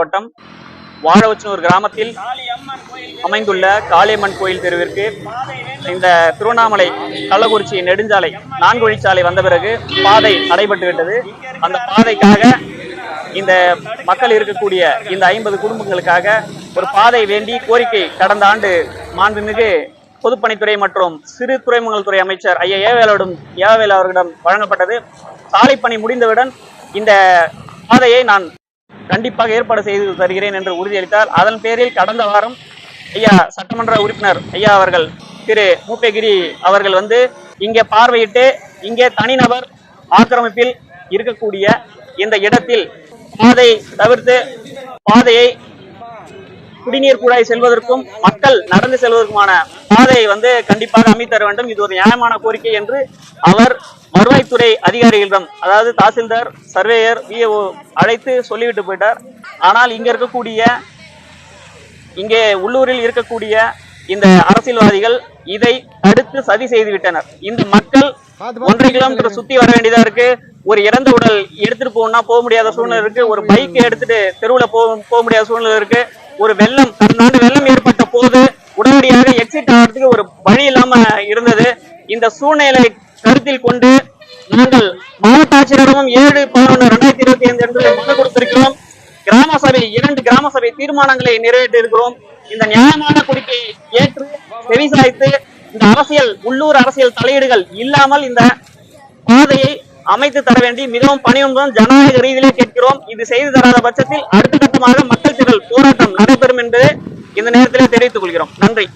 மாவட்டம் வாழவச்சனூர் கிராமத்தில் அமைந்துள்ள காளியம்மன் கோயில் தெருவிற்கு இந்த திருவண்ணாமலை கள்ளக்குறிச்சி நெடுஞ்சாலை 4 வழிச்சாலை வந்த பிறகு பாதை தடைபட்டு விட்டது. அந்த பாதைக்காக இந்த மக்கள் இருக்கக்கூடிய இந்த 50 குடும்பங்களுக்காக ஒரு பாதை வேண்டி கோரிக்கை கடந்த ஆண்டு மாண்புமிகு பொதுப்பணித்துறை மற்றும் சிறு துறைமுகங்கள் துறை அமைச்சர் ஐயா ஏவேல் அவர்களிடம் வழங்கப்பட்டது. சாலை பணி முடிந்தவுடன் இந்த பாதையை நான் கண்டிப்பாக ஏற்பாடு செய்து தருகிறேன் என்று உறுதியளித்தார். அதன் பேரில் கடந்த வாரம் ஐயா சட்டமன்ற உறுப்பினர் ஐயா அவர்கள் திரு மூப்பேகிரி அவர்கள் இங்கே பார்வையிட்டு இங்கே தனிநபர் ஆக்கிரமிப்பில் இருக்கக்கூடிய இந்த இடத்தில் பாதை தவிர்த்து பாதையை குடிநீர் குழாய் செல்வதற்கும் மக்கள் நடந்து செல்வதற்குமான பாதையை கண்டிப்பாக அமைத்தர வேண்டும். இது ஒரு நியாயமான கோரிக்கை என்று அவர் வருவாய்த்துறை அதிகாரிகளிடம், அதாவது தாசில்தார், சர்வேயர், விஏஓ அழைத்து சொல்லிவிட்டு போயிட்டார். ஆனால் இங்கே உள்ளூரில் இருக்கக்கூடிய இந்த அரசியல்வாதிகள் இதை தடுத்து சதி செய்து விட்டனர். இந்த மக்கள் 1.5 கிலோமீட்டர் சுத்தி வர வேண்டியதா இருக்கு. ஒரு இறந்த உடல் எடுத்துட்டு போக முடியாத சூழ்நிலை இருக்கு. ஒரு பைக் எடுத்துட்டு தெருவுல போக முடியாத சூழ்நிலை இருக்கு. ஒரு கடந்த ஆண்டு வெள்ளம் ஏற்பட்ட போது உடனடியாக எக்ஸிட் ஆகிறதுக்கு ஒரு வழி இல்லாம இருந்தது. இந்த சூழ்நிலை கருத்தில் கொண்டு நாங்கள் மாவட்ட ஆட்சியரிடமும் 7/11/2025 என்று மனு கொடுத்திருக்கிறோம். கிராம சபை 2 கிராம சபை தீர்மானங்களை நிறைவேற்றி இருக்கிறோம். இந்த நியாயமான கோரிக்கையை ஏற்று செவிசாய்த்து இந்த உள்ளூர் அரசியல் தலையீடுகள் இல்லாமல் இந்த பாதையை அமைத்து தர வேண்டி மிகவும் பணியுடன் ஜனநாயக ரீதியிலே கேட்கிறோம். இது செய்து தராத பட்சத்தில் அடுத்த கட்டமாக மக்கள் திரள் போராட்டம் நடைபெறும் என்று இந்த நேரத்திலே தெரிவித்துக் கொள்கிறோம். நன்றி.